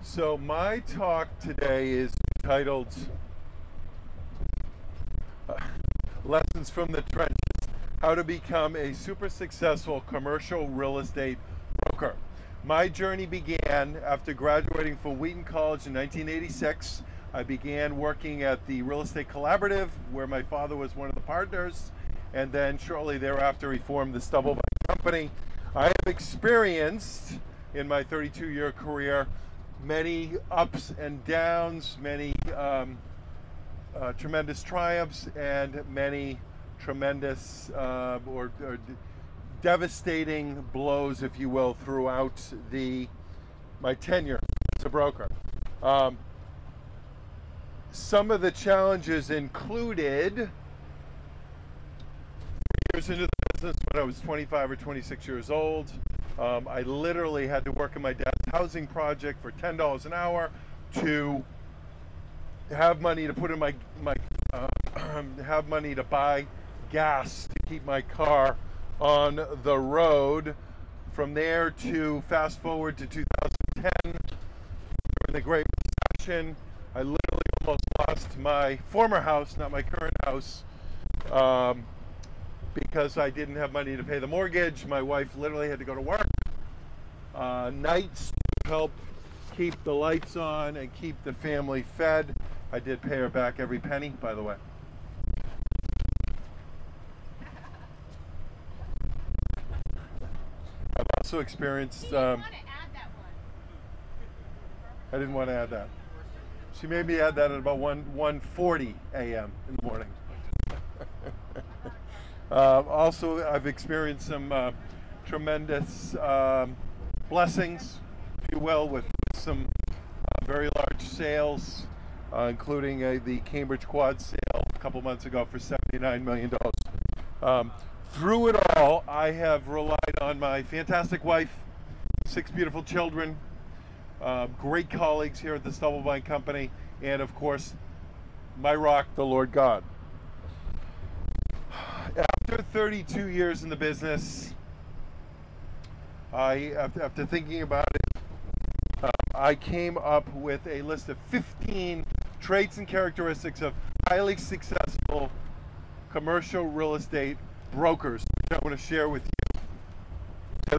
So my talk today is titled Lessons from the Trenches, How to Become a Super Successful Commercial Real Estate Broker. My journey began after graduating from Wheaton College in 1986. I began working at the Real Estate Collaborative, where my father was one of the partners, and then shortly thereafter he formed the Stubblebine company. I have experienced in my 32-year career many ups and downs, many tremendous triumphs, and many tremendous or devastating blows, if you will, throughout my tenure as a broker. Some of the challenges included years into the business when I was 25 or 26 years old. I literally had to work in my dad's housing project for $10 an hour to have money to put in have money to buy gas to keep my car on the road. From there to fast forward to 2010, during the Great Recession, I literally almost lost my former house, not my current house, because I didn't have money to pay the mortgage. My wife literally had to go to work nights to help keep the lights on and keep the family fed. I did pay her back every penny, by the way. I've also experienced... I didn't want to add that. She made me add that at about 1:40 a.m. in the morning. Also, I've experienced some tremendous blessings, if you will, with some very large sales, including the Cambridge Quad sale a couple months ago for $79 million. Through it all, I have relied on my fantastic wife, 6 beautiful children, great colleagues here at the Stubblebine Company, and of course, my rock, the Lord God. After 32 years in the business, after thinking about it, I came up with a list of 15 traits and characteristics of highly successful commercial real estate brokers that I want to share with you today.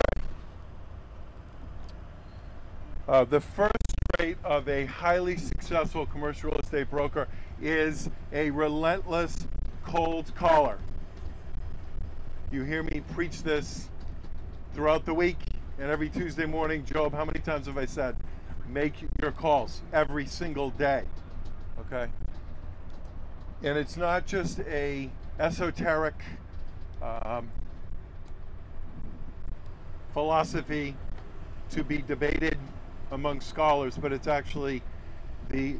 The first trait of a highly successful commercial real estate broker is a relentless cold caller. You hear me preach this throughout the week and every Tuesday morning. Job, how many times have I said, make your calls every single day, okay? And it's not just a esoteric philosophy to be debated among scholars, but it's actually the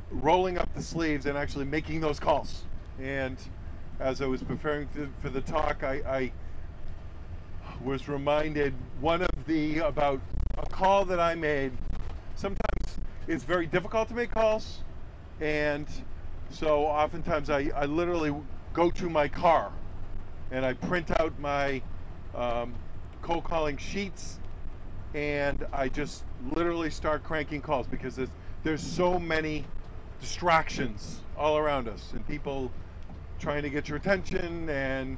rolling up the sleeves and actually making those calls. And as I was preparing for the talk, I was reminded about a call that I made. Sometimes it's very difficult to make calls, and so oftentimes I literally go to my car and I print out my cold calling sheets, and I just literally start cranking calls because there's so many distractions all around us and people trying to get your attention, and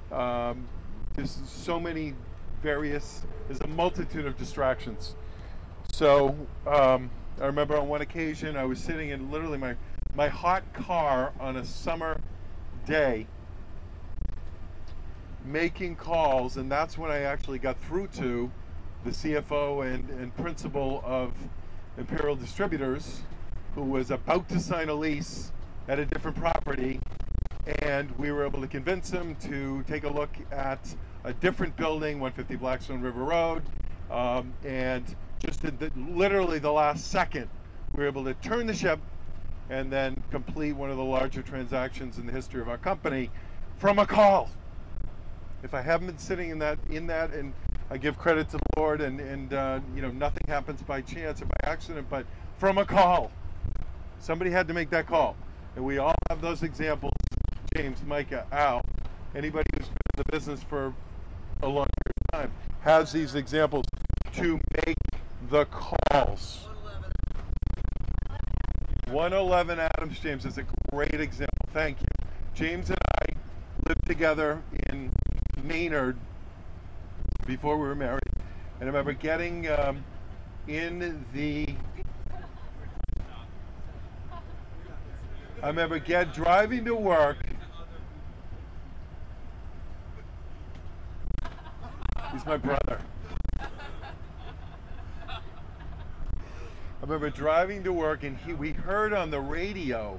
there's so many there's a multitude of distractions. So I remember on one occasion I was sitting in literally my hot car on a summer day making calls, and that's when I actually got through to the CFO and principal of Imperial Distributors, who was about to sign a lease at a different property, and we were able to convince him to take a look at a different building, 150 Blackstone River Road, and just in literally the last second, we were able to turn the ship and then complete one of the larger transactions in the history of our company from a call. If I haven't been sitting in that, and I give credit to the Lord, and you know, nothing happens by chance or by accident, but from a call. Somebody had to make that call, and we all have those examples. James, Micah, Al, anybody who's been in the business for a long period of time has these examples to make the calls. 111 Adams James is a great example. Thank you. James and I lived together in Maynard before we were married. And I remember getting driving to work. He's my brother. I remember driving to work and we heard on the radio,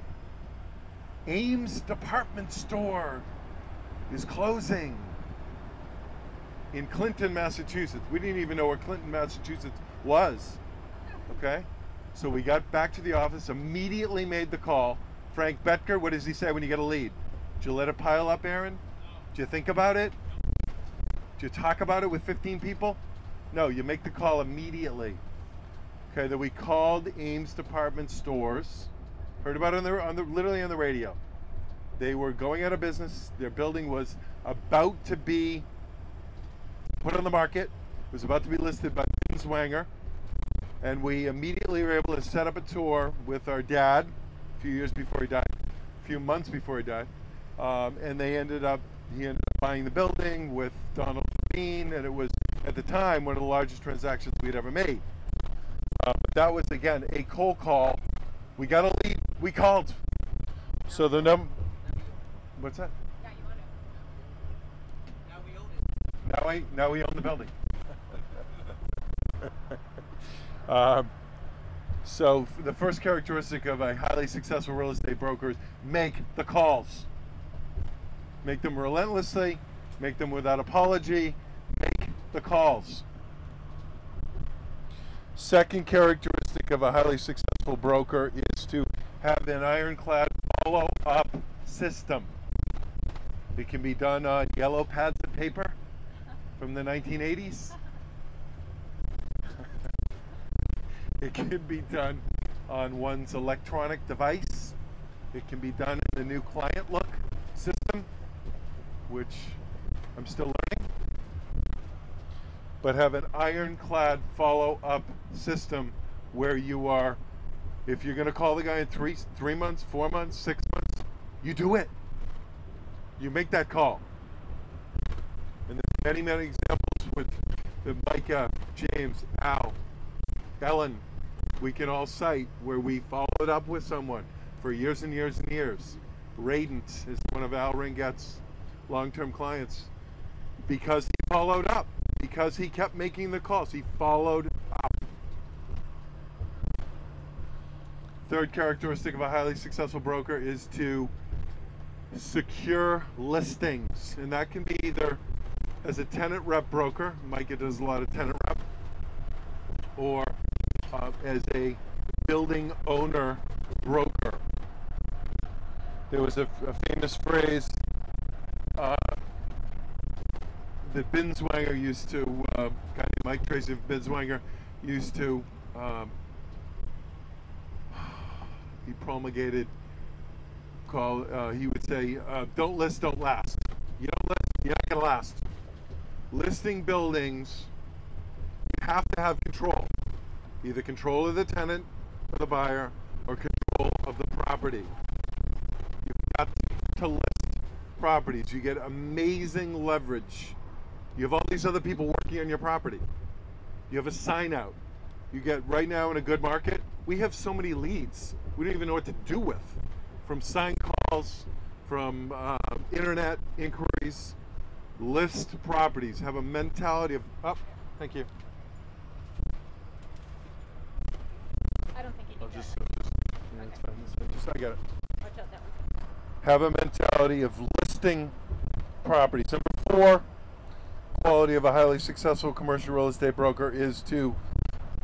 Ames department store is closing in Clinton, Massachusetts. We didn't even know where Clinton, Massachusetts was. Okay? So we got back to the office, immediately made the call. Frank Betker, what does he say when you get a lead? Did you let it pile up, Aaron? Did you think about it? Did you talk about it with 15 people? No, you make the call immediately. Okay, that we called Ames department stores, heard about it literally on the radio. They were going out of business. Their building was about to be put on the market. It was about to be listed by Binswanger. And we immediately were able to set up a tour with our dad a few months before he died. And he ended up buying the building with Donald Bean, and it was, at the time, one of the largest transactions we'd ever made. But that was, again, a cold call. We got a lead. We called. So the what's that? Yeah, you own it. Now we own it. Now we own the building. So the first characteristic of a highly successful real estate broker is make the calls. Make them relentlessly. Make them without apology. Make the calls. Second characteristic of a highly successful broker is to have an ironclad follow-up system. It can be done on yellow pads of paper from the 1980s. It can be done on one's electronic device. It can be done in the new client look system, which I'm still learning. But have an ironclad follow-up system where you are, if you're going to call the guy in 3 months, 4 months, 6 months, you do it. You make that call. And there's many, many examples with the Micah, James, Al, Ellen, we can all cite where we followed up with someone for years and years and years. Radent is one of Al Ringet's long-term clients because he followed up. Because he kept making the calls, he followed up. Third characteristic of a highly successful broker is to secure listings. And that can be either as a tenant rep broker, Micah does a lot of tenant rep, or as a building owner broker. There was a famous phrase that Binswanger used to, Mike Tracy of Binswanger used to, he promulgated, he would say, don't list, don't last. You don't list, you're not going to last. Listing buildings, you have to have control. Either control of the tenant or the buyer, or control of the property. You've got to list properties. You get amazing leverage. You have all these other people working on your property. You have a sign out. You get, right now in a good market, we have so many leads. We don't even know what to do with. From sign calls, from internet inquiries, list properties. Have a mentality of, oh, thank you. I don't think you can That's fine. Just, I got it. watch out that one. Have a mentality of listing properties. Number 4, quality of a highly successful commercial real estate broker is to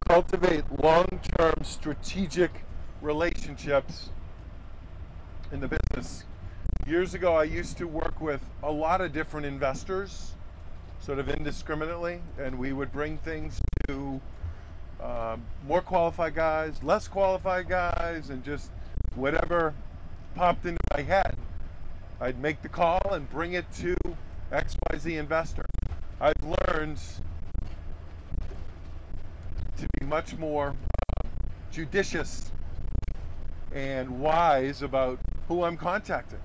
cultivate long-term strategic relationships in the business. Years ago, I used to work with a lot of different investors, sort of indiscriminately, and we would bring things to more qualified guys, less qualified guys, and just whatever popped into my head. I'd make the call and bring it to XYZ investor. I've learned to be much more judicious and wise about who I'm contacting.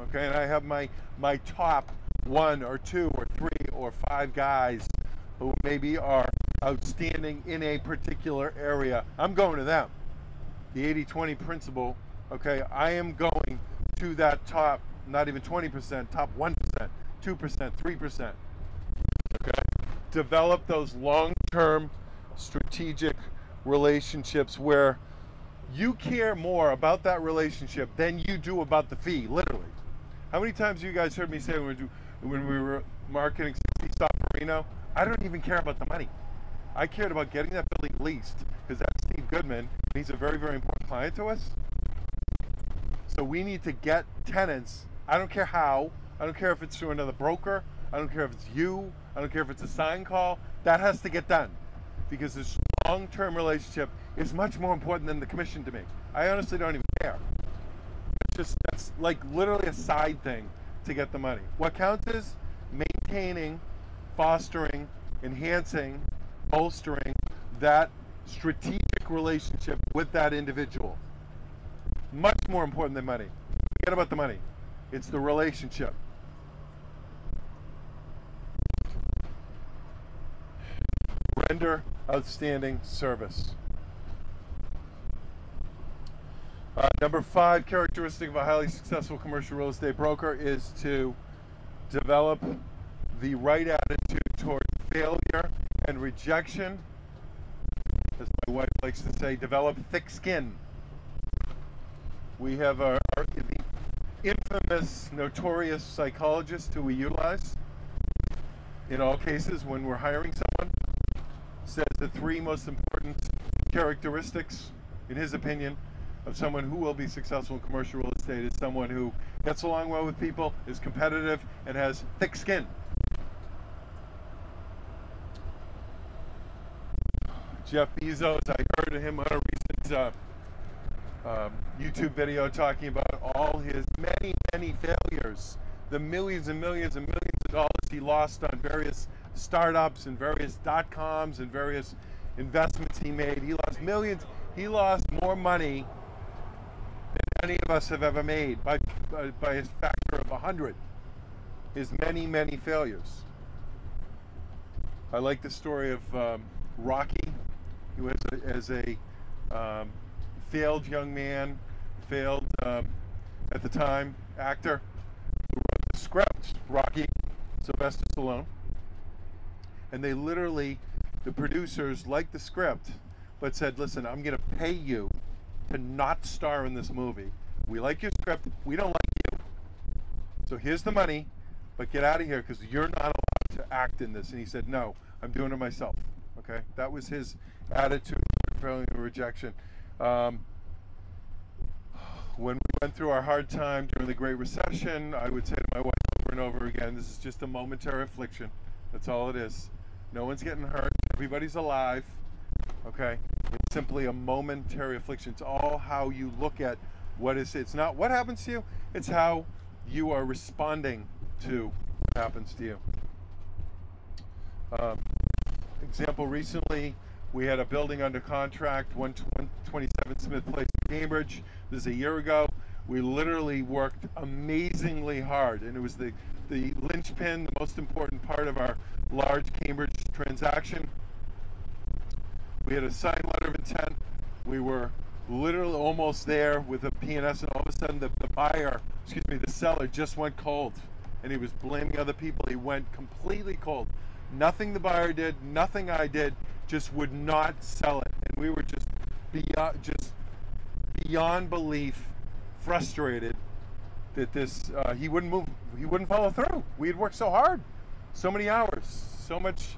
Okay, and I have my top 1 or 2 or 3 or 5 guys who maybe are outstanding in a particular area. I'm going to them. The 80-20 principle, okay, I am going to that top, not even 20%, top 1%, 2%, 3%. Okay? Develop those long-term strategic relationships where you care more about that relationship than you do about the fee, literally. How many times you guys heard me say when we were marketing 60 Stop Marino, I don't even care about the money. I cared about getting that building leased because that's Steve Goodman. He's a very, very important client to us. So we need to get tenants. I don't care how. I don't care if it's through another broker. I don't care if it's you. I don't care if it's a sign call. That has to get done because this long-term relationship is much more important than the commission to me. I honestly don't even care. That's like literally a side thing to get the money. What counts is maintaining, fostering, enhancing, bolstering that strategic relationship with that individual. Much more important than money. Forget about the money. It's the relationship. Render outstanding service. Number 5 characteristic of a highly successful commercial real estate broker is to develop the right attitude toward failure and rejection. As my wife likes to say, develop thick skin. We have the infamous, notorious psychologist who we utilize in all cases when we're hiring someone. Says the 3 most important characteristics, in his opinion, of someone who will be successful in commercial real estate is someone who gets along well with people, is competitive, and has thick skin. Jeff Bezos, I heard of him on a recent YouTube video talking about all his many, many failures, the millions and millions and millions of dollars he lost on various startups and various .coms and various investments he made. He lost millions. He lost more money than any of us have ever made by a factor of 100. His many, many failures. I like the story of Rocky. He was as a failed young man, failed at the time actor who wrote the script, Rocky, Sylvester Stallone. And they literally, the producers liked the script, but said, listen, I'm going to pay you to not star in this movie. We like your script, we don't like you. So here's the money, but get out of here because you're not allowed to act in this. And he said, no, I'm doing it myself. Okay, that was his attitude for rejection. When we went through our hard time during the Great Recession, I would say to my wife over and over again, this is just a momentary affliction. That's all it is. No one's getting hurt. Everybody's alive. Okay? It's simply a momentary affliction. It's all how you look at what is. It's not what happens to you. It's how you are responding to what happens to you. Example, recently we had a building under contract, 127 Smith Place in Cambridge. This is a year ago. We literally worked amazingly hard, and it was the linchpin, the most important part of our large Cambridge transaction. We had a signed letter of intent. We were literally almost there with a P&S, and all of a sudden the buyer, the seller just went cold, and he was blaming other people. He went completely cold. Nothing the buyer did, nothing I did, just would not sell it. And we were just beyond belief frustrated that this he wouldn't move, he wouldn't follow through. We had worked so hard, so many hours, so much,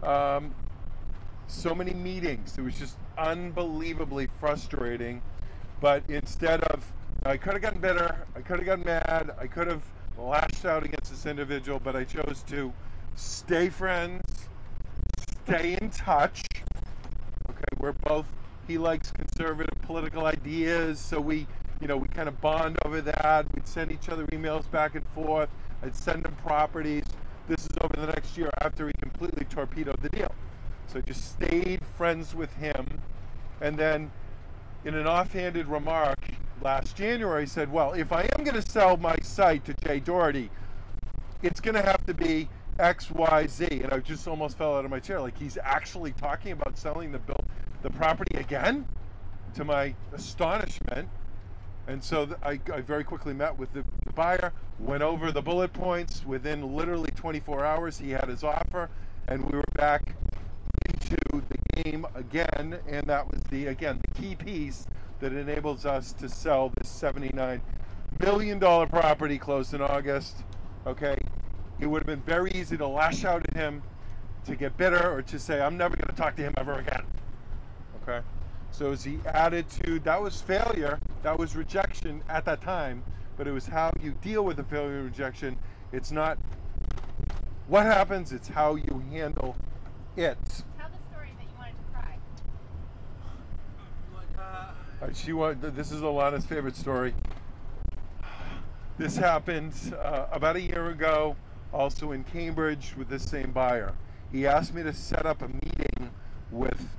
so many meetings. It was just unbelievably frustrating. But instead of, I could have gotten bitter, I could have gotten mad, I could have lashed out against this individual, but I chose to stay friends, stay in touch. Okay, we're both, he likes conservative political ideas, so we kind of bond over that. We'd send each other emails back and forth. I'd send him properties. This is over the next year after he completely torpedoed the deal. So I just stayed friends with him, and then in an offhanded remark, last January said, well, if I am going to sell my site to Jay Doherty, it's going to have to be X, Y, Z. And I just almost fell out of my chair. Like, he's actually talking about selling the property again, to my astonishment. And so I very quickly met with the buyer, went over the bullet points. Within literally 24 hours, he had his offer, and we were back into the game again. And that was the key piece that enables us to sell this $79 million property closed in August. Okay, it would have been very easy to lash out at him, to get bitter, or to say, I'm never going to talk to him ever again. Okay. So it was the attitude. That was failure, that was rejection at that time, but it was how you deal with the failure and rejection. It's not what happens, it's how you handle it. Tell the story that you wanted to cry. This is Alana's favorite story. This happened about a year ago, also in Cambridge, with this same buyer. He asked me to set up a meeting with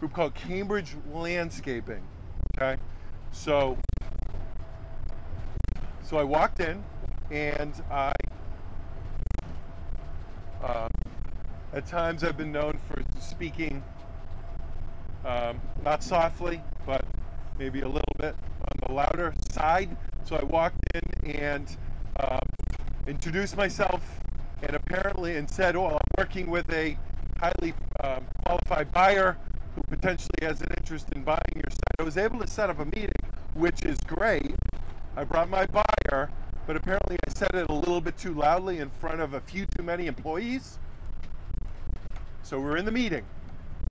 group called Cambridge Landscaping. Okay, so I walked in, and at times I've been known for speaking not softly, but maybe a little bit on the louder side. So I walked in and introduced myself, and said, "Oh, I'm working with a highly qualified buyer who potentially has an interest in buying your site." I was able to set up a meeting, which is great. I brought my buyer, but apparently I said it a little bit too loudly in front of a few too many employees. So we're in the meeting,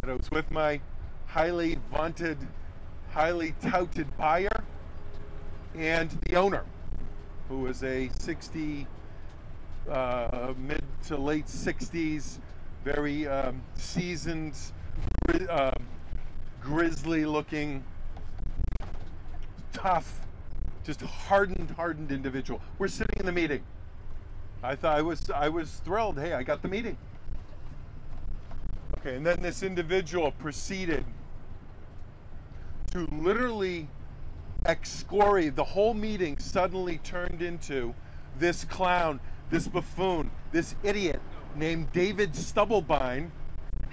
and I was with my highly vaunted, highly touted buyer and the owner, who was a mid to late 60s, very seasoned, grizzly looking, tough, just hardened individual. We're sitting in the meeting. I thought I was thrilled. Hey, I got the meeting. Okay, and then this individual proceeded to literally excoriate. The whole meeting suddenly turned into this clown, this buffoon, this idiot named David Stubblebine,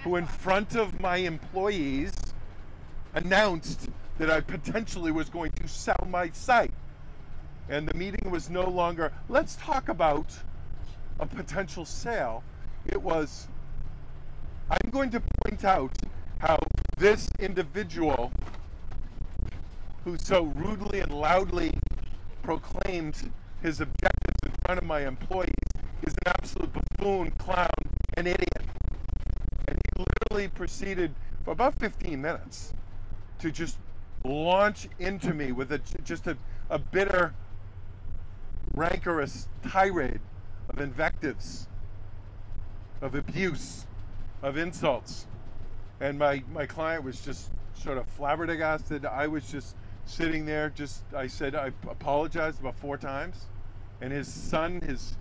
who in front of my employees announced that I potentially was going to sell my site. And the meeting was no longer, let's talk about a potential sale. It was, I'm going to point out how this individual, who so rudely and loudly proclaimed his objectives in front of my employees, is an absolute buffoon, clown, and idiot. And he literally proceeded for about 15 minutes to just launch into me with just a bitter, rancorous tirade of invectives, of abuse, of insults. And my client was just sort of flabbergasted. I was just sitting there, I said I apologized about 4 times. And his son, his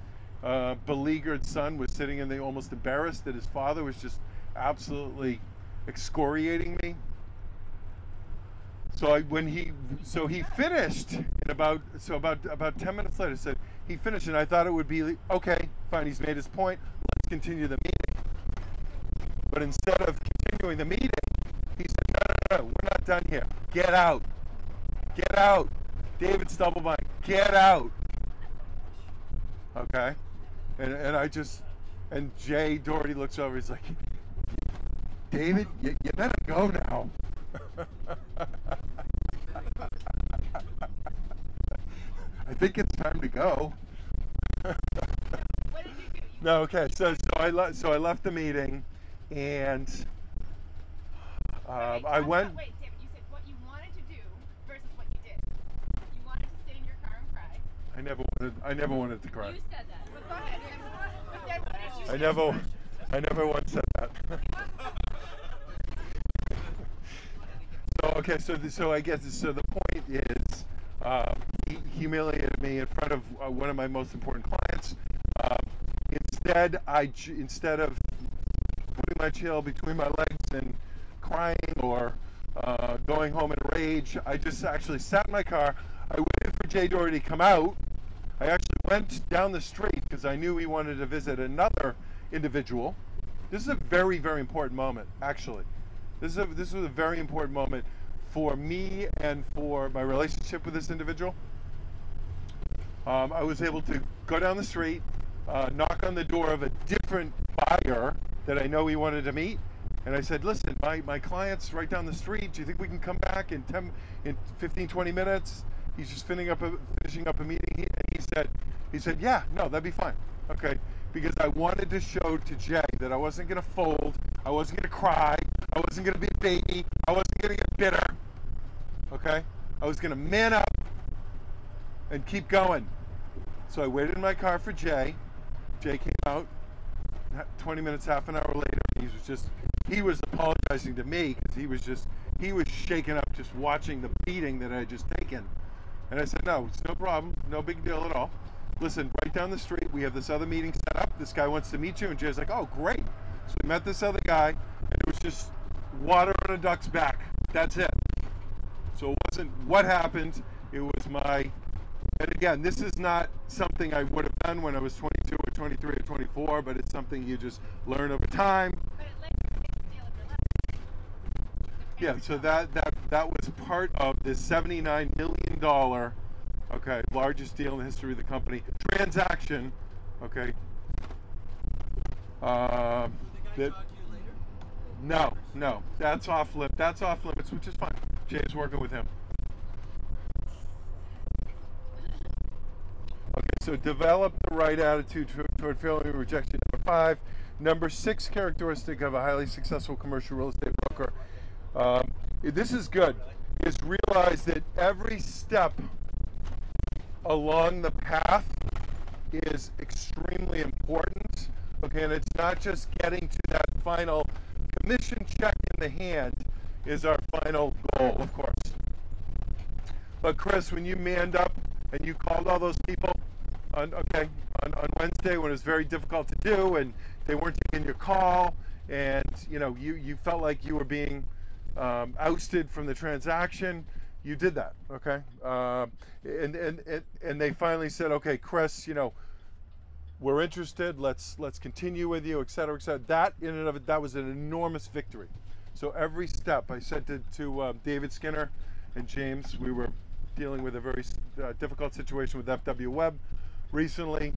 beleaguered son, was sitting in there almost embarrassed that his father was just absolutely excoriating me. So he finished in about 10 minutes later. Said he finished, and I thought it would be okay, fine. He's made his point. Let's continue the meeting. But instead of continuing the meeting, he said, no, we're not done here. Get out, David Stubblebine, get out. Okay, and Jay Doherty looks over. He's like, David, you better go now. I think it's time to go. What did you do? No, okay. So I left the meeting, and I went. Wait, David. You said what you wanted to do versus what you did. You wanted to sit in your car and cry. I never wanted to cry. You said that. But go ahead. But then what did you do? I never once said that. So I guess the point is, he humiliated me in front of one of my most important clients. Instead of putting my tail between my legs and crying or going home and stage, I just actually sat in my car. I waited for Jay Doherty to come out. I actually went down the street because I knew he wanted to visit another individual. This is a very, very important moment, actually. This was a very important moment for me and for my relationship with this individual. I was able to go down the street, knock on the door of a different buyer that I know he wanted to meet. And I said, listen, my client's right down the street. Do you think we can come back in 15, 20 minutes? He's just finishing up a meeting. And he said, yeah, no, that'd be fine. Okay, because I wanted to show to Jay that I wasn't going to fold. I wasn't going to cry. I wasn't going to be a baby. I wasn't going to get bitter. Okay, I was going to man up and keep going. So I waited in my car for Jay. Jay came out 20 minutes, half an hour later. He was apologizing to me because he was shaken up just watching the beating that I had just taken. And I said, no, it's no problem, no big deal at all. Listen, right down the street, we have this other meeting set up. This guy wants to meet you. And Jay's like, oh, great. So we met this other guy, and it was just water on a duck's back. That's it. So it wasn't what happened. It was and again, this is not something I would have done when I was 22 or 23 or 24, but it's something you just learn over time. But it led you to the deal of your life. Yeah, so that was part of this $79 million, okay, largest deal in the history of the company, transaction, okay. Will the guy talk to you later? No, that's off limits, which is fine. Jay's working with him. Okay, so develop the right attitude toward failure and rejection. Number 5. Number 6 characteristic of a highly successful commercial real estate broker. This is good. Is realize that every step along the path is extremely important. Okay, and it's not just getting to that final commission check in the hand is our final goal, of course. But Chris, when you manned up and you called all those people on Wednesday when it was very difficult to do and they weren't taking your call and you felt like you were being ousted from the transaction, you did that, okay? And they finally said, okay, Chris, we're interested. Let's continue with you, et cetera, et cetera. That in and of it, that was an enormous victory. So every step, I said to David Skinner and James, we were dealing with a very difficult situation with FW Web recently.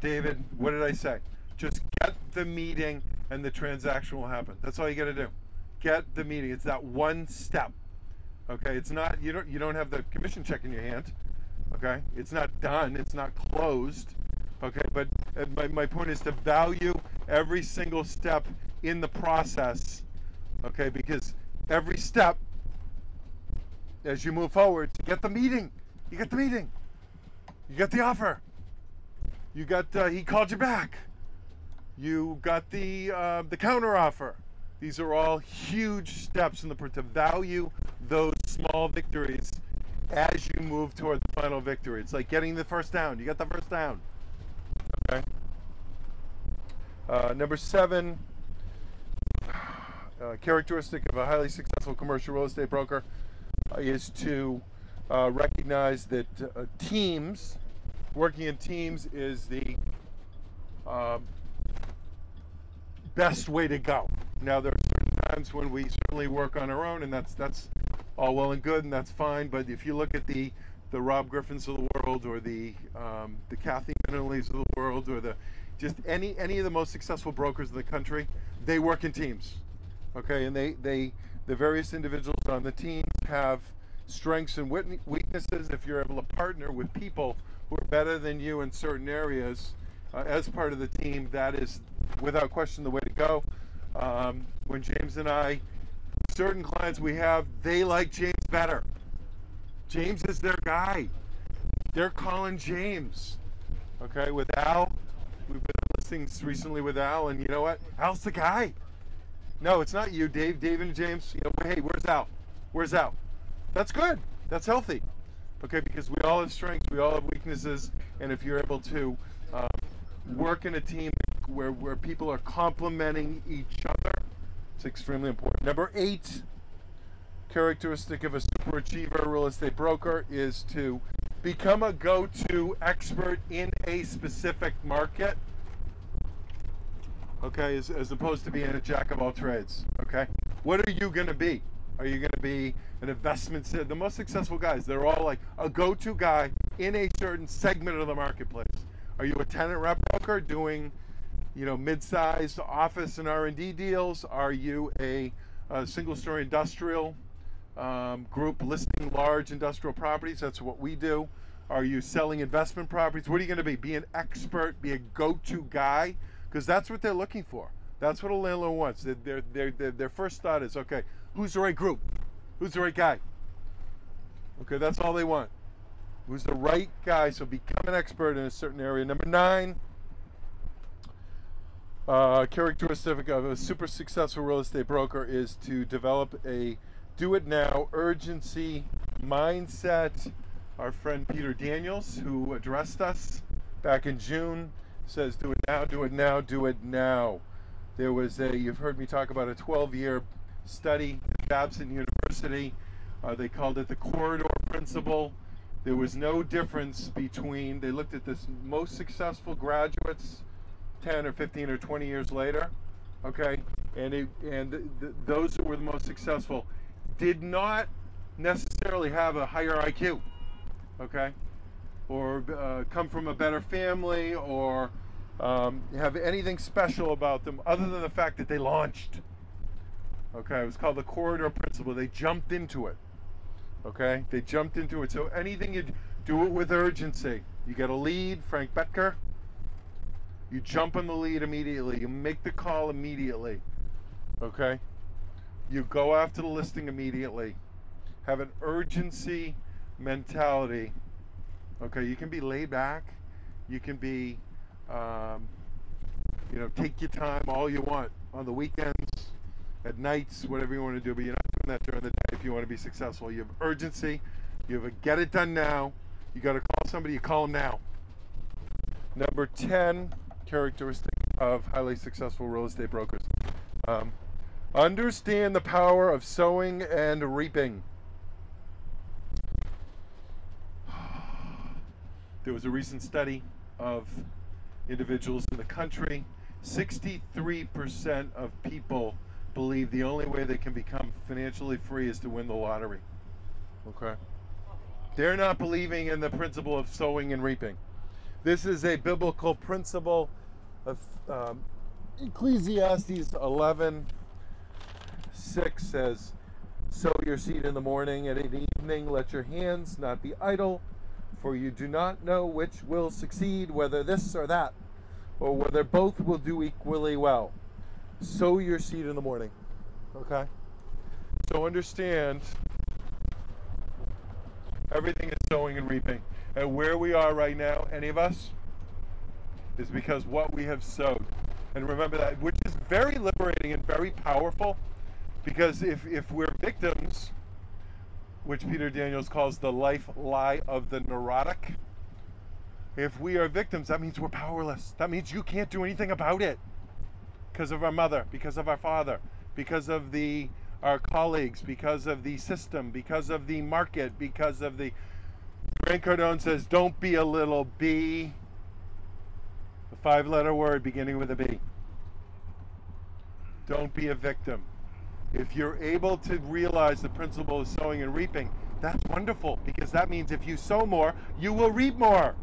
David, what did I say? Just get the meeting and the transaction will happen. That's all you got to do. Get the meeting. It's that one step. Okay, it's not, you don't have the commission check in your hand. Okay, it's not done. It's not closed. Okay, but my point is to value every single step in the process. Okay, because every step as you move forward to get the meeting, you get the meeting, you get the offer, you got he called you back, you got the counter offer. These are all huge steps in to value those small victories as you move toward the final victory. It's like getting the first down. You got the first down. Okay. Number 7, characteristic of a highly successful commercial real estate broker is to recognize that working in teams is the best way to go. Now, there are certain times when we certainly work on our own, and that's all well and good, and that's fine. But if you look at the Rob Griffins of the world, or the Kathy Minnelli's of the world, or just any of the most successful brokers in the country, they work in teams. Okay, and the various individuals on the team have strengths and weaknesses. If you're able to partner with people who are better than you in certain areas as part of the team, that is without question the way to go. When James and I, certain clients we have, they like James better. James is their guy. They're calling James. Okay, with Al, we've been listening recently with Al, and you know what? Al's the guy. No, it's not you, Dave. Dave and James, hey, where's Al? Where's Al? That's good. That's healthy. Okay, because we all have strengths, we all have weaknesses, and if you're able to work in a team where people are complementing each other, it's extremely important. Number 8, characteristic of a super achiever real estate broker is to become a go-to expert in a specific market. Okay, as opposed to being a jack of all trades. Okay, what are you going to be? Are you going to be an investment? The most successful guys, they're all like a go-to guy in a certain segment of the marketplace. Are you a tenant rep broker doing, you know, mid-sized office and R&D deals? Are you a single-story industrial group listing large industrial properties? That's what we do. Are you selling investment properties? What are you going to be? Be an expert, be a go-to guy, because that's what they're looking for. That's what a landlord wants. Their first thought is, okay, who's the right group? Who's the right guy? Okay, that's all they want. Who's the right guy? So become an expert in a certain area. Number 9, characteristic of a super successful real estate broker is to develop a do-it-now urgency mindset. Our friend Peter Daniels, who addressed us back in June, says do it now, do it now, do it now. There was you've heard me talk about a 12-year study at Babson University. They called it the corridor principle. There was no difference between, they looked at this most successful graduates 10 or 15 or 20 years later, okay? Those who were the most successful did not necessarily have a higher IQ, okay? Or come from a better family, or have anything special about them other than the fact that they launched. Okay, it was called the corridor principle. They jumped into it. Okay, they jumped into it. So anything you do it with urgency. You get a lead, Frank Betker. You jump on the lead immediately. You make the call immediately. Okay, you go after the listing immediately. Have an urgency mentality. Okay, you can be laid back. You can be, you know, take your time all you want on the weekends, at nights, whatever you want to do, but you're not doing that during the day if you want to be successful. You have urgency. You have a get it done now. You got to call somebody, you call them now. Number 10 characteristic of highly successful real estate brokers. Understand the power of sowing and reaping. There was a recent study of individuals in the country. 63% of people believe the only way they can become financially free is to win the lottery. Okay? They're not believing in the principle of sowing and reaping. This is a biblical principle of Ecclesiastes 11:6 says, sow your seed in the morning and in the evening, let your hands not be idle, for you do not know which will succeed, whether this or that, or whether both will do equally well. Sow your seed in the morning. Okay? So understand, everything is sowing and reaping. And where we are right now, any of us, is because what we have sowed. And remember that, which is very liberating and very powerful, because if we're victims, which Peter Daniels calls the life lie of the neurotic, if we are victims, that means we're powerless. That means you can't do anything about it. Because of our mother, because of our father, because of our colleagues, because of the system, because of the market, because of the... Grant Cardone says, don't be a little b, a 5-letter word beginning with a B. Don't be a victim. If you're able to realize the principle of sowing and reaping, that's wonderful, because that means if you sow more, you will reap more.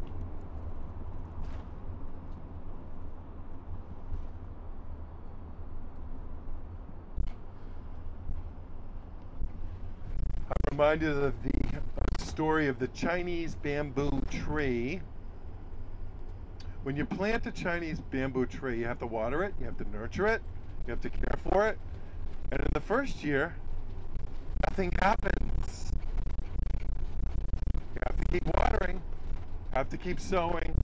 I'm reminded of the story of the Chinese bamboo tree. When you plant a Chinese bamboo tree, you have to water it, you have to nurture it, you have to care for it. And in the first year, nothing happens. You have to keep watering, have to keep sowing,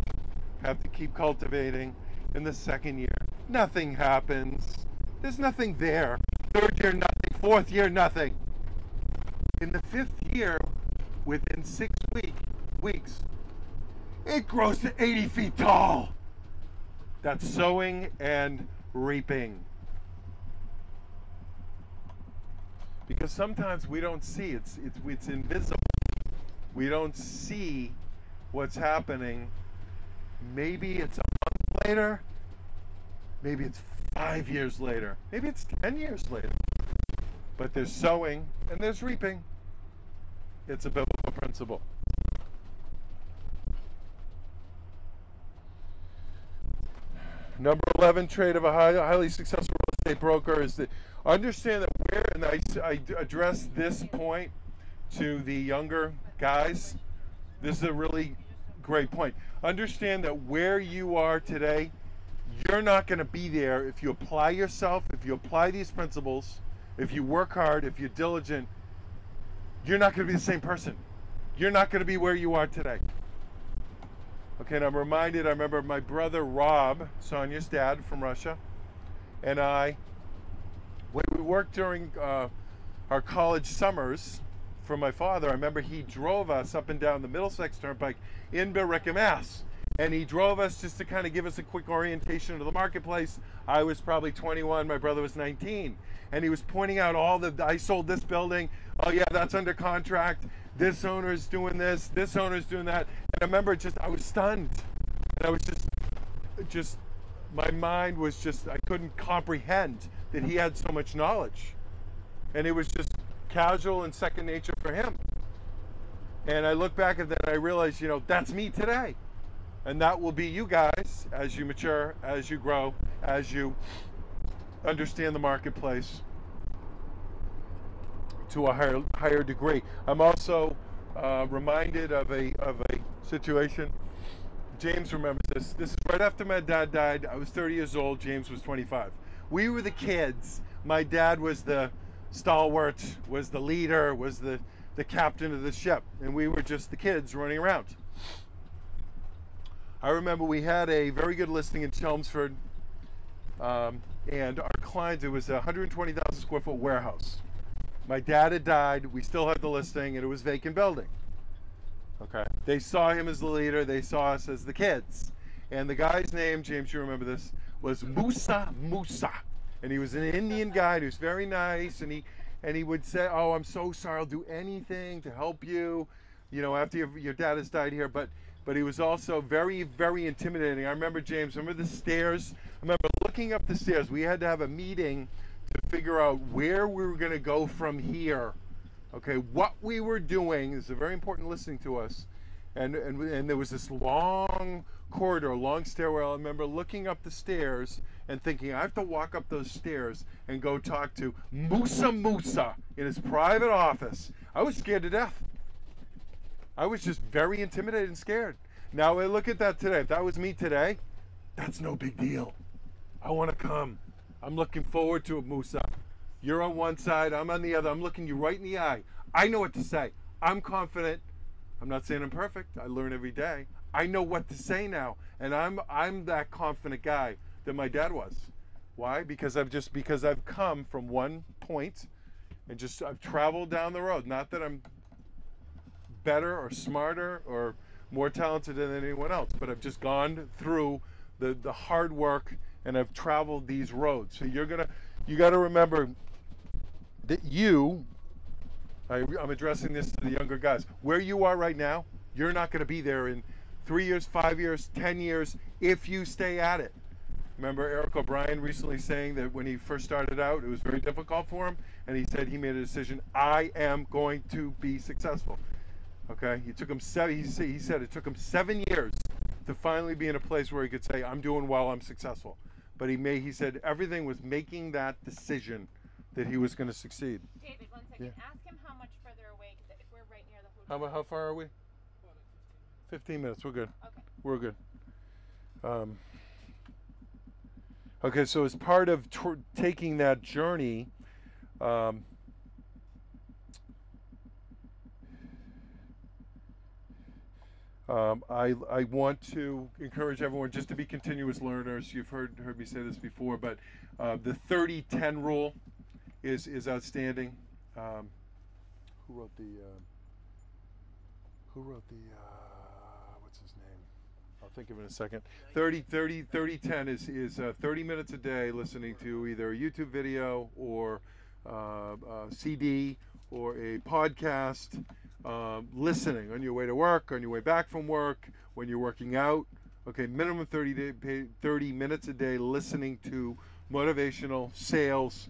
have to keep cultivating. In the second year, nothing happens. There's nothing there. Third year, nothing. Fourth year, nothing. In the 5th year, within 6 weeks, it grows to 80 feet tall. That's sowing and reaping. Because sometimes we don't see, it's invisible. We don't see what's happening. Maybe it's a month later, maybe it's 5 years later, maybe it's 10 years later. But there's sowing and there's reaping. It's a biblical principle. Number 11 trait of a highly successful real estate broker is to understand that and I address this point to the younger guys. This is a really great point. Understand that where you are today, you're not going to be there if you apply yourself, if you apply these principles, if you work hard, if you're diligent. You're not going to be the same person. You're not going to be where you are today. Okay, and I'm reminded, I remember my brother Rob, Sonia's dad from Russia, and I, when we worked during our college summers for my father, I remember he drove us up and down the Middlesex Turnpike in Billerica, Mass. And he drove us just to kind of give us a quick orientation of the marketplace. I was probably 21, my brother was 19. And he was pointing out I sold this building, oh yeah, that's under contract, this owner's doing this owner's doing that. And I remember I was stunned. And I was just, my mind was just, I couldn't comprehend that he had so much knowledge. And it was just casual and second nature for him. And I look back at that and I realized, that's me today. And that will be you guys as you mature, as you grow, as you understand the marketplace to a higher degree. I'm also reminded of a situation. James remembers this. This is right after my dad died. I was 30 years old. James was 25. We were the kids. My dad was the stalwart, was the leader, was the captain of the ship. And we were just the kids running around. I remember we had a very good listing in Chelmsford, and our client, it was a 120,000 square foot warehouse. My dad had died, we still had the listing, and it was a vacant building. Okay. They saw him as the leader, they saw us as the kids. And the guy's name, James, you remember this, was Musa. And he was an Indian guy, he was very nice, and he would say, oh, I'm so sorry, I'll do anything to help you, after your dad has died here, but he was also very, very intimidating. I remember, James, remember the stairs? I remember looking up the stairs. We had to have a meeting to figure out where we were going to go from here. Okay, what we were doing is a very important listening to us. And there was this long corridor, long stairwell. I remember looking up the stairs and thinking, I have to walk up those stairs and go talk to Musa in his private office. I was scared to death. I was just very intimidated and scared. Now I look at that today. If that was me today, that's no big deal. I want to come. I'm looking forward to it, Musa. You're on one side, I'm on the other. I'm looking you right in the eye. I know what to say. I'm confident. I'm not saying I'm perfect. I learn every day. I know what to say now. And I'm that confident guy that my dad was. Why? Because I've come from one point and I've traveled down the road. Not that I'm better or smarter or more talented than anyone else, but I've just gone through the hard work and I've traveled these roads. So you got to remember that I'm addressing this to the younger guys. Where you are right now, you're not going to be there in 3 years, 5 years, 10 years if you stay at it. Remember Eric O'Brien recently saying that when he first started out, it was very difficult for him, and he said he made a decision, I am going to be successful. Okay, he said it took him 7 years to finally be in a place where he could say, I'm doing well, I'm successful. But he said everything was making that decision that he was going to succeed. David, 1 second. Yeah. Ask him how much further away, because if we're right near the hotel. How far are we? 15 minutes. We're good. Okay. We're good. Okay, so as part of taking that journey, I want to encourage everyone just to be continuous learners. You've heard me say this before, but the 30-10 rule is outstanding. Who wrote the what's his name? I'll think of it in a second. 30-10 is 30 minutes a day listening to either a YouTube video or CD or a podcast, listening on your way to work, on your way back from work, when you're working out. Okay, minimum 30 minutes a day listening to motivational sales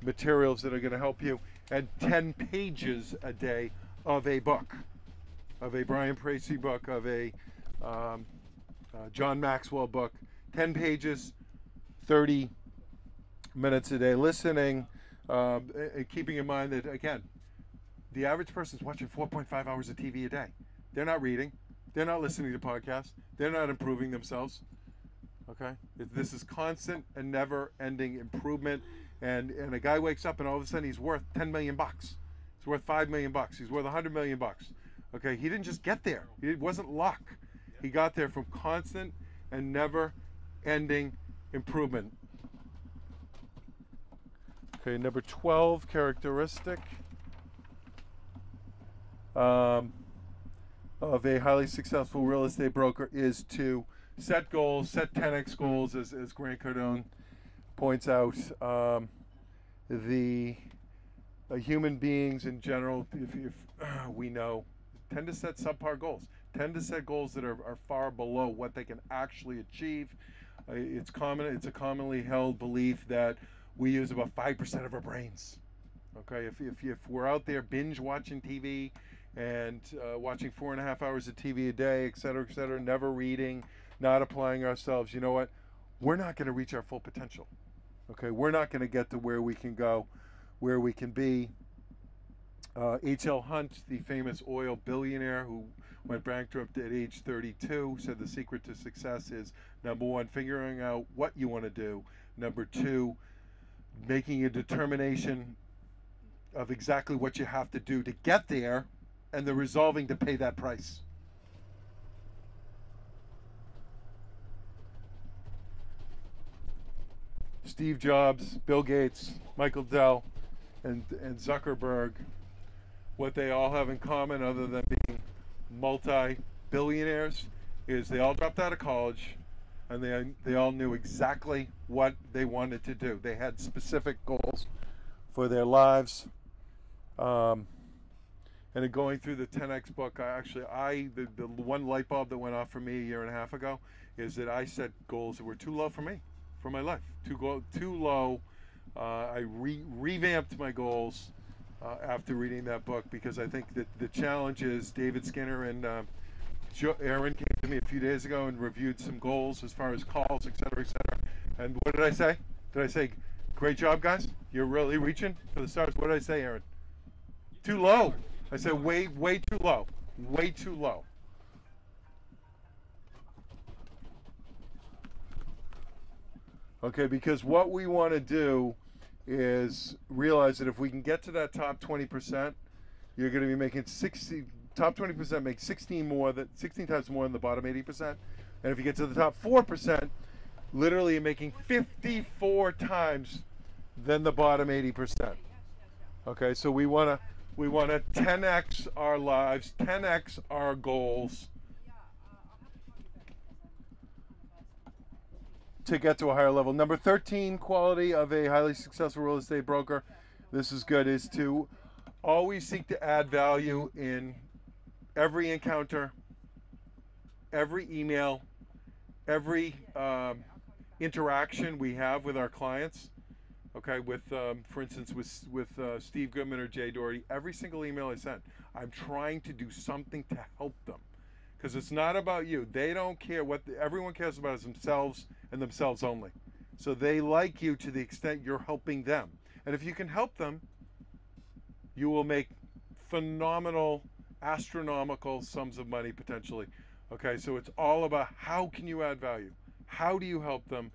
materials that are going to help you, and 10 pages a day of a book, of a Brian Tracy book, of a John Maxwell book. 10 pages, 30 minutes a day listening, and keeping in mind that, again, the average person's watching 4.5 hours of TV a day. They're not reading. They're not listening to podcasts. They're not improving themselves. Okay? This is constant and never-ending improvement. And a guy wakes up and all of a sudden he's worth 10 million bucks. He's worth 5 million bucks. He's worth 100 million bucks. Okay? He didn't just get there. It wasn't luck. He got there from constant and never-ending improvement. Okay, number 12 characteristic of a highly successful real estate broker is to set goals, set 10x goals, as Grant Cardone points out. Human beings in general, if we know, tend to set subpar goals, tend to set goals that are far below what they can actually achieve. It's a commonly held belief that we use about 5% of our brains. Okay, if we're out there binge watching TV and watching 4.5 hours of TV a day, et cetera, never reading, not applying ourselves, you know what? We're not going to reach our full potential. Okay, we're not going to get to where we can go, where we can be. H.L. Hunt, the famous oil billionaire who went bankrupt at age 32, said the secret to success is, number one, figuring out what you want to do. Number two, making a determination of exactly what you have to do to get there, and the resolving to pay that price. Steve Jobs, Bill Gates, Michael Dell, and Zuckerberg, what they all have in common, other than being multi-billionaires, is they all dropped out of college, and they all knew exactly what they wanted to do. They had specific goals for their lives. And going through the 10X book, the one light bulb that went off for me a year and a half ago is that I set goals that were too low for me, for my life. Too low. I revamped my goals after reading that book, because I think that the challenge is David Skinner and Aaron came to me a few days ago and reviewed some goals as far as calls, et cetera, et cetera. And what did I say? Did I say, great job, guys? You're really reaching for the stars. What did I say, Aaron? Too low. I said way too low. Way too low. Okay, because what we want to do is realize that if we can get to that top 20%, you're going to be making top 20% make 16 times more than the bottom 80%. And if you get to the top 4%, literally you're making 54 times than the bottom 80%. Okay, so we want to 10x our lives, 10x our goals to get to a higher level. Number 13 quality of a highly successful real estate broker, this is good, is to always seek to add value in every encounter, every email, every interaction we have with our clients. Okay, for instance, with Steve Goodman or Jay Doherty, every single email I send, I'm trying to do something to help them, because it's not about you. They don't care. Everyone cares about is themselves and themselves only. So they like you to the extent you're helping them, and if you can help them, you will make phenomenal, astronomical sums of money potentially. Okay, so it's all about how can you add value? How do you help them?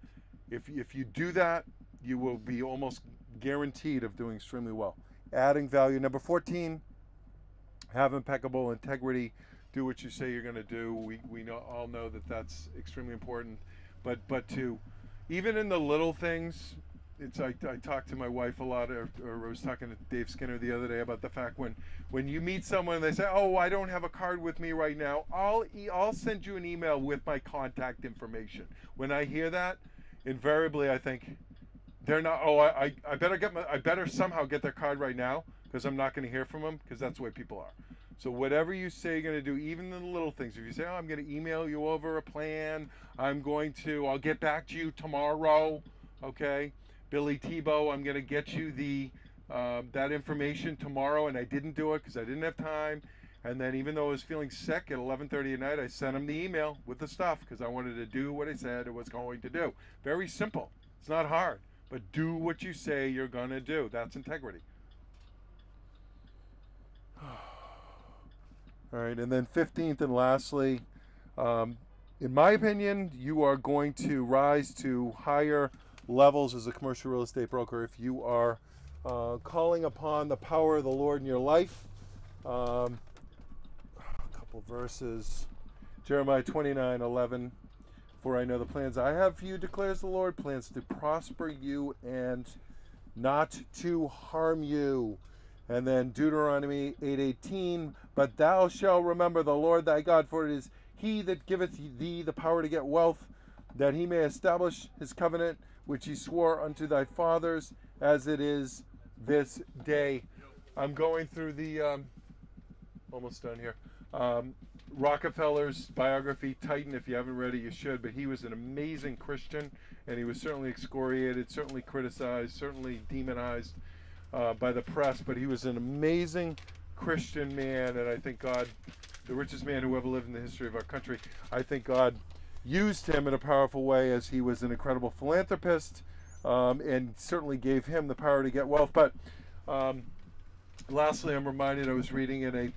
If you do that, you will be almost guaranteed of doing extremely well. Adding value. Number 14, have impeccable integrity. Do what you say you're going to do. We all know that that's extremely important. But to, even in the little things, I talk to my wife a lot, or I was talking to Dave Skinner the other day about the fact when you meet someone and they say, oh, I don't have a card with me right now, I'll send you an email with my contact information. When I hear that, invariably I think, they're not. Oh, I better somehow get their card right now because I'm not going to hear from them because that's the way people are. So whatever you say you're going to do, even the little things. If you say, "Oh, I'm going to email you over a plan. I'll get back to you tomorrow." Okay, Billy Tebow, I'm going to get you that information tomorrow, and I didn't do it because I didn't have time. And then even though I was feeling sick at 11:30 at night, I sent him the email with the stuff because I wanted to do what I said I was going to do. Very simple. It's not hard, but do what you say you're going to do. That's integrity. All right, and then 15th and lastly, in my opinion, you are going to rise to higher levels as a commercial real estate broker if you are calling upon the power of the Lord in your life. A couple verses. Jeremiah 29:11. For I know the plans I have for you, declares the Lord, plans to prosper you and not to harm you. And then Deuteronomy 8:18, but thou shalt remember the Lord thy God, for it is he that giveth thee the power to get wealth, that he may establish his covenant, which he swore unto thy fathers, as it is this day. I'm going through the, almost done here, Rockefeller's biography, Titan. If you haven't read it, you should, but he was an amazing Christian, and he was certainly excoriated, certainly criticized, certainly demonized by the press, but he was an amazing Christian man, and I think God, the richest man who ever lived in the history of our country, I think God used him in a powerful way as he was an incredible philanthropist, and certainly gave him the power to get wealth. But lastly, I'm reminded I was reading in a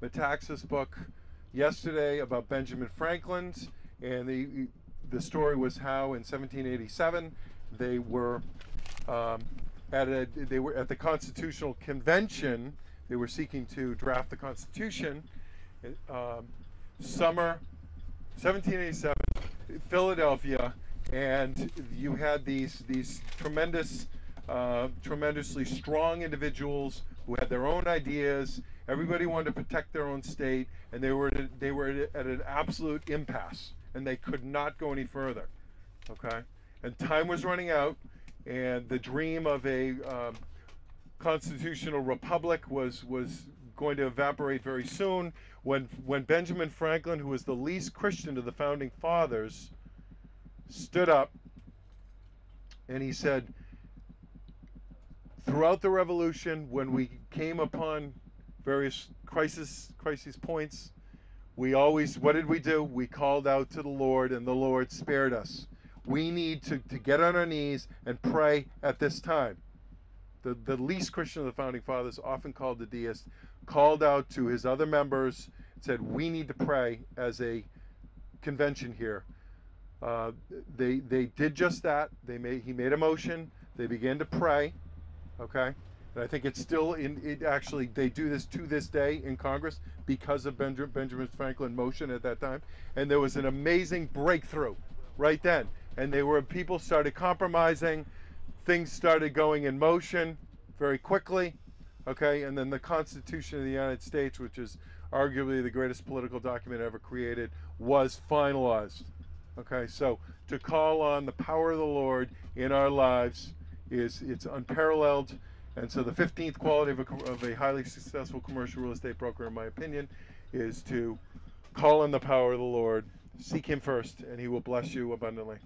Metaxas book yesterday about Benjamin Franklin, and the story was how in 1787 they were at the Constitutional Convention. They were seeking to draft the Constitution. Summer 1787, Philadelphia, and you had these tremendously strong individuals who had their own ideas. Everybody wanted to protect their own state, and they were at an absolute impasse, and they could not go any further. Okay, and time was running out, and the dream of a constitutional republic was going to evaporate very soon. When Benjamin Franklin, who was the least Christian of the founding fathers, stood up and he said, throughout the Revolution, when we came upon various crisis points, what did we do? We called out to the Lord, and the Lord spared us. We need to get on our knees and pray at this time. The least Christian of the founding fathers, often called the deist, called out to his other members, said, we need to pray as a convention here. They did just that. He made a motion. They began to pray. Okay, and I think it's still actually they do this to this day in Congress because of Benjamin Franklin motion at that time. And there was an amazing breakthrough right then. And people started compromising. Things started going in motion very quickly. Okay, and then the Constitution of the United States, which is arguably the greatest political document ever created, was finalized. Okay, so to call on the power of the Lord in our lives it's unparalleled. And so the 15th quality of a highly successful commercial real estate broker, in my opinion, is to call on the power of the Lord, seek him first, and he will bless you abundantly.